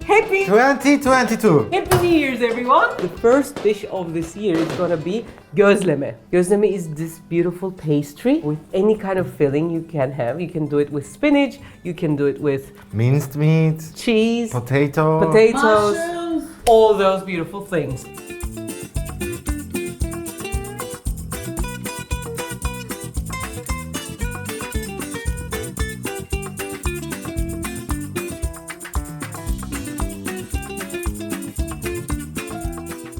Happy 2022. Happy New Year's, everyone! The first dish of this year is gonna be gözleme. Gözleme is this beautiful pastry with any kind of filling you can have. You can do it with spinach, you can do it with Minced meat, cheese, potatoes, Mushrooms. all those beautiful things.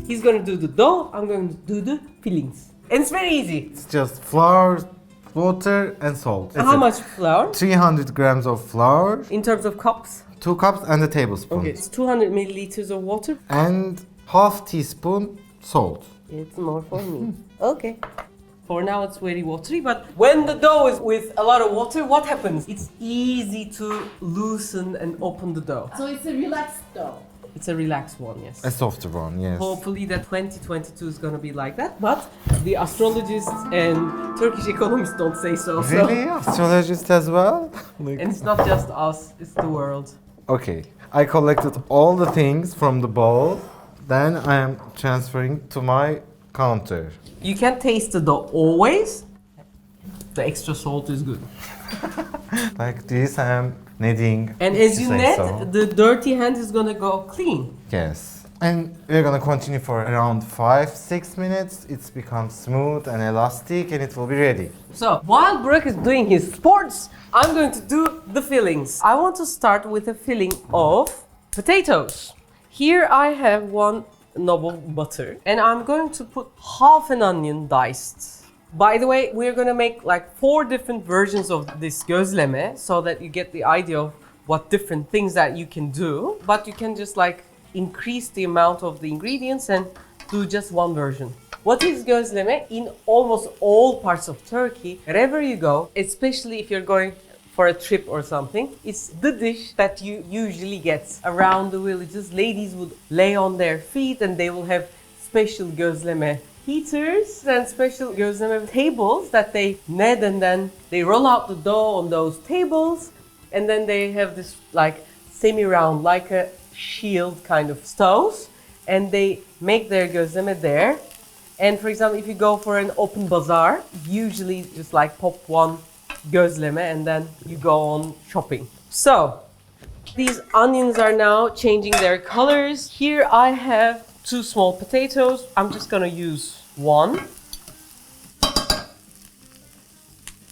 He's gonna do the dough, I'm going to do the fillings. And it's very easy. It's just flour, water, and salt. How much flour? 300 grams of flour, In terms of cups? 2 cups, and a tablespoon. Okay, it's 200 milliliters of water. And half teaspoon salt. It's more for me. Okay. For now it's very watery, but when the dough is with a lot of water, what happens? It's easy to loosen and open the dough. So it's a relaxed dough. It's a relaxed one, yes. A softer one, yes. Hopefully that 2022 is gonna be like that, but the astrologists and Turkish economists don't say so. Really? Astrologist as well? Like- And it's not just us, it's the world. Okay, I collected all the things from the bowl. Then I am transferring to my counter. You can taste the dough always. The extra salt is good. Like this, I am kneading. And as to you say net, so. the dirty hand is gonna go clean. Yes. And we're gonna continue for around 5-6 minutes. It's become smooth and elastic and it will be ready. So, while Burak is doing his sports, I'm going to do the fillings. I want to start with a filling of potatoes. Here I have 1 knob of butter and I'm going to put half an onion diced. By the way, we're gonna make like 4 different versions of this gözleme so that you get the idea of what different things that you can do. But you can just like increase the amount of the ingredients and do just one version. What is gözleme? In almost all parts of Turkey, wherever you go, especially if you're going for a trip or something, it's the dish that you usually get around the villages. Ladies would lay on their feet and they will have special gözleme heaters and special gözleme tables that they knead, and then they roll out the dough on those tables, and then they have this like semi-round, like a shield kind of stoves, and they make their gözleme there. And for example, if you go for an open bazaar, usually just like pop 1 gözleme and then you go on shopping. So these onions are now changing their colors. Here I have 2 small potatoes. I'm just gonna use 1.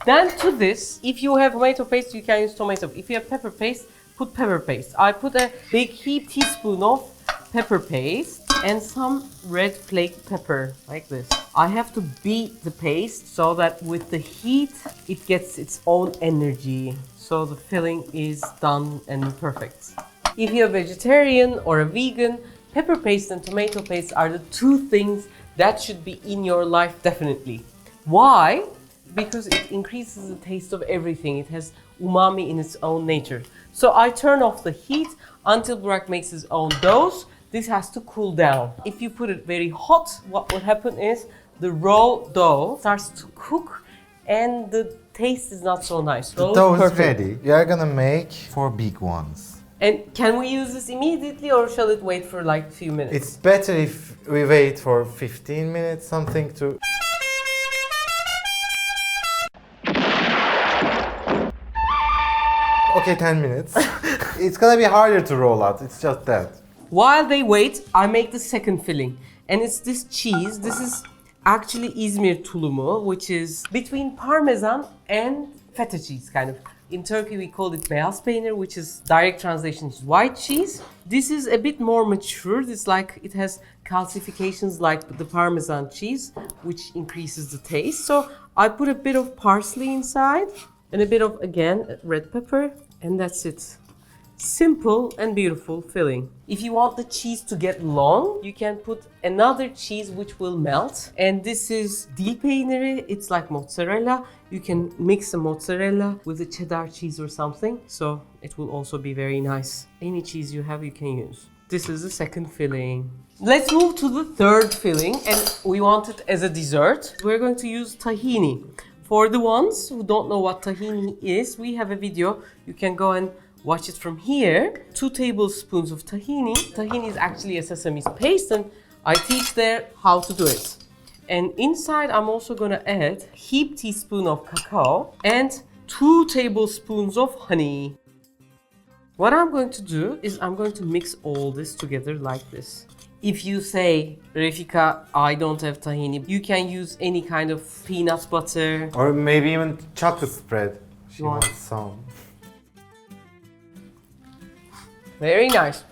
Then to this, if you have tomato paste, you can use tomato. If you have pepper paste, put pepper paste. I put a big heaped teaspoon of pepper paste and some red flake pepper, like this. I have to beat the paste so that with the heat, it gets its own energy. So the filling is done and perfect. If you're a vegetarian or a vegan, pepper paste and tomato paste are the 2 things that should be in your life definitely. Why? Because it increases the taste of everything. It has umami in its own nature. So I turn off the heat until Burak makes his own doughs. This has to cool down. If you put it very hot, what will happen is the raw dough starts to cook and the taste is not so nice. The dough is ready. We are gonna make 4 big ones. And can we use this immediately or shall it wait for like a few minutes? It's better if we wait for 15 minutes, something to... Okay, 10 minutes. It's gonna be harder to roll out, it's just that. While they wait, I make the second filling. And it's this cheese. This is actually İzmir tulumu, which is between parmesan and feta cheese, kind of. In Turkey, we call it beyaz peynir, which is direct translation is white cheese. This is a bit more mature. It's like it has calcifications like the parmesan cheese, which increases the taste. So I put a bit of parsley inside and a bit of, again, red pepper, and that's it. Simple and beautiful filling. If you want the cheese to get long, you can put another cheese which will melt. And this is dil peyniri. It's like mozzarella. You can mix a mozzarella with a cheddar cheese or something. So it will also be very nice. Any cheese you have, you can use. This is the second filling. Let's move to the third filling, and we want it as a dessert. We're going to use tahini. For the ones who don't know what tahini is, we have a video. You can go and watch it from here. 2 tablespoons of tahini. Tahini is actually a sesame paste, and I teach there how to do it. And inside I'm also gonna add heaped teaspoon of cacao and 2 tablespoons of honey. What I'm going to do is I'm going to mix all this together like this. If you say, Refika, I don't have tahini, you can use any kind of peanut butter. Or maybe even chocolate spread. She Want? wants some. Very nice.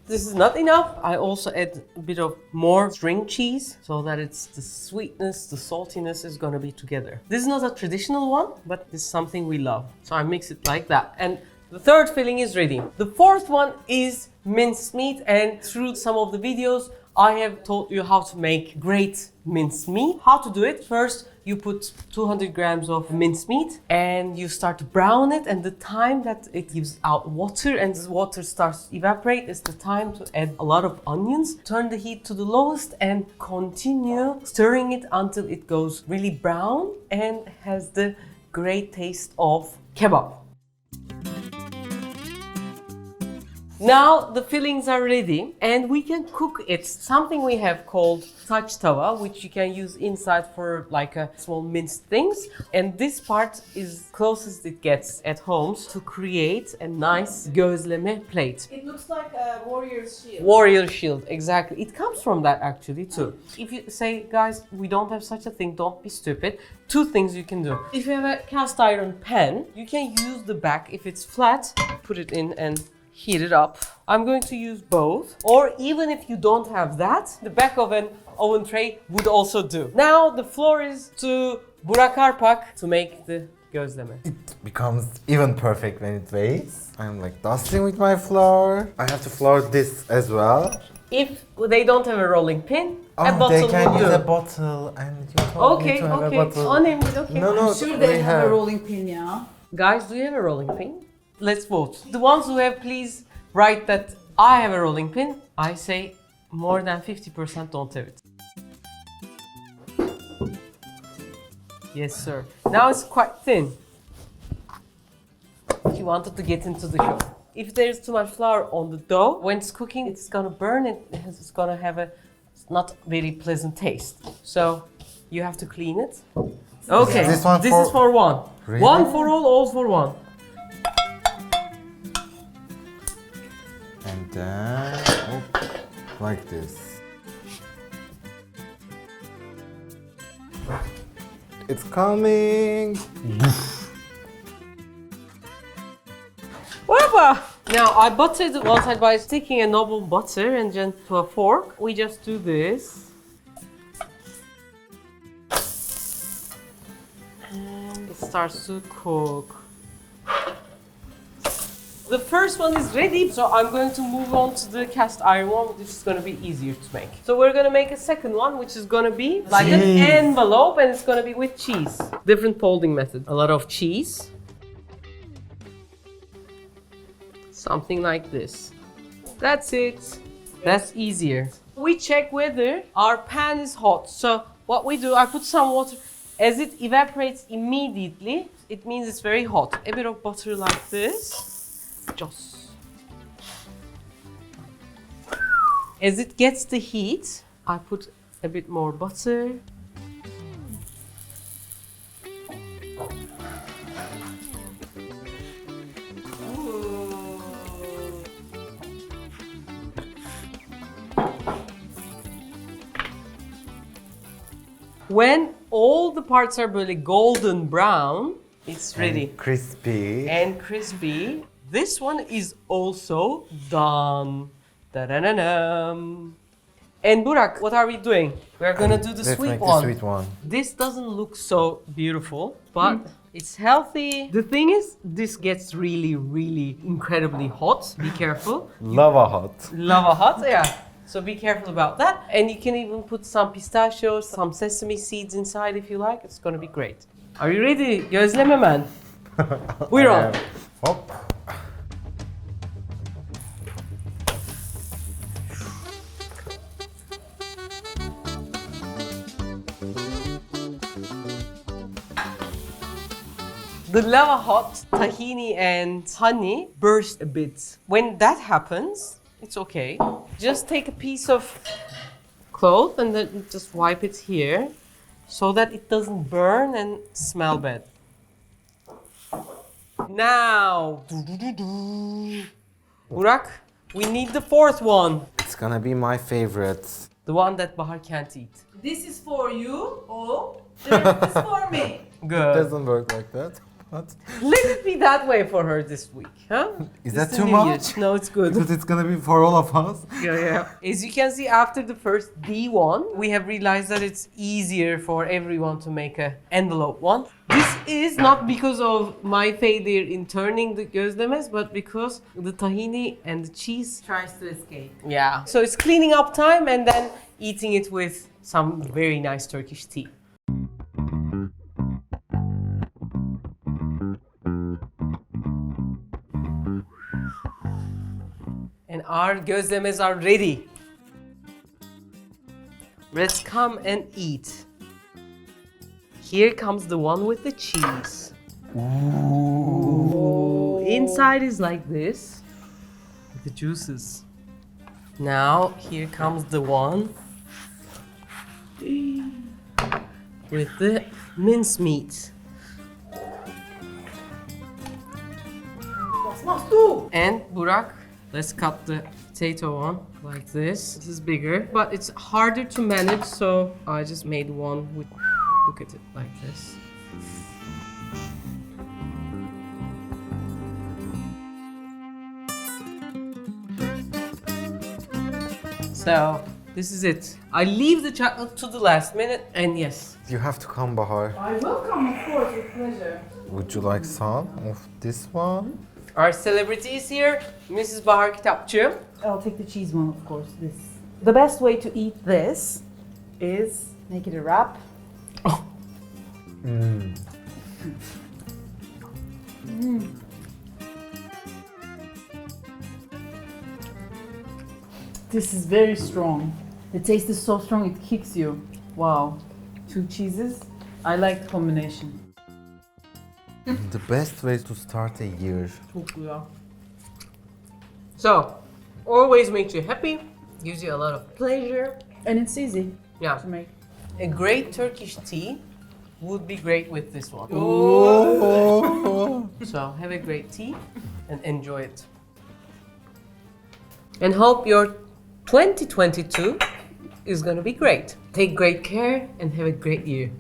This is not enough. I also add a bit of more string cheese so that it's the sweetness, the saltiness is gonna be together. This is not a traditional one, but this is something we love. So I mix it like that. And the third filling is ready. The fourth one is minced meat, and through some of the videos, I have taught you how to make great minced meat. How to do it? First, you put 200 grams of minced meat and you start to brown it, and the time that it gives out water and the water starts to evaporate is the time to add a lot of onions. Turn the heat to the lowest and continue stirring it until it goes really brown and has the great taste of kebab. Now the fillings are ready and we can cook it. Something we have called touch tawa, which you can use inside for like a small minced things. And this part is closest it gets at homes to create a nice gözleme plate. It looks like a warrior's shield. Warrior shield, exactly. It comes from that actually too. If you say, guys, we don't have such a thing, don't be stupid. 2 things you can do. If you have a cast iron pan, you can use the back. If it's flat, put it in and heat it up. I'm going to use both. Or even if you don't have that, the back of an oven tray would also do. Now the floor is to Burak Arpak to make the gözleme. It becomes even perfect when it weighs. I'm like dusting with my flour. I have to flour this as well. If they don't have a rolling pin, a Oh, bottle they can would use do. a bottle, and you told me Okay, to have okay. a bottle. Önemli, okay. No, no, I'm sure they we have a rolling pin, yeah. Guys, do you have a rolling pin? Let's vote. The ones who have, please write that I have a rolling pin. I say more than 50% don't have it. Yes, sir. Now it's quite thin. She wanted to get into the show. If there's too much flour on the dough, when it's cooking, it's gonna burn it. It's gonna have a not very pleasant taste. So you have to clean it. Okay, This one this for- is for one. Really? One for all for one. And then, like this. It's coming. Whatever. Now I buttered one side by sticking a noble butter and then to a fork. We just do this. And it starts to cook. The first one is ready, so I'm going to move on to the cast iron one, which is going to be easier to make. So we're going to make a second one, which is going to be like an Cheese. envelope, and it's going to be with cheese. Different folding method. A lot of cheese. Something like this. That's it. That's easier. We check whether our pan is hot. So what we do, I put some water. As it evaporates immediately, it means it's very hot. A bit of butter like this. Just. As it gets the heat, I put a bit more butter. When all the parts are really golden brown, it's ready. And crispy. And crispy. This one is also done. Da-da-da-dum. And Burak, what are we doing? We're gonna do the Let's sweet make one. the sweet one. This doesn't look so beautiful, but it's healthy. The thing is, this gets really, really incredibly hot. Be careful. Lava hot. Lava hot, yeah. So be careful about that. And you can even put some pistachios, some sesame seeds inside if you like. It's gonna be great. Are you ready? Gözleme man. We're on. Hop. The lava hot tahini and honey burst a bit. When that happens, it's okay. Just take a piece of cloth and then just wipe it here so that it doesn't burn and smell bad. Now, Burak, we need the fourth one. It's gonna be my favorite. The one that Bahar can't eat. This is for you. Oh, this is for me. It Good. doesn't work like that. But Let it be that way for her this week, huh? is It's that the too New Year. much? No, it's good. Because it's gonna be for all of us. Yeah. As you can see, after the first D1, we have realized that it's easier for everyone to make a envelope one. This is not because of my failure in turning the gözlemes, but because the tahini and the cheese. Tries to escape. Yeah. So it's cleaning up time and then eating it with some very nice Turkish tea. And our gözlemes are ready. Let's come and eat. Here comes the one with the cheese. Ooh. Inside is like this, with the juices. Now, here comes the one with the mincemeat. And Burak, let's cut the potato one like this. This is bigger, but it's harder to manage, so I just made one with, look at it like this. So, this is it. I leave the chocolate to the last minute, and yes. You have to come, Bahar. I will come, of course, with pleasure. Would you like some of this one? Our celebrity is here, Mrs. Bahar Kitapçı. I'll take the cheese one, of course. This. The best way to eat this is make it a wrap. This is very strong. The taste is so strong it kicks you. Wow. 2 cheeses. I like the combination. The best way to start a year. Çok güzel. So, always makes you happy, gives you a lot of pleasure. And it's easy Yeah, to make. a great Turkish tea would be great with this one. So, have a great tea and enjoy it. And hope your 2022 is gonna be great. Take great care and have a great year.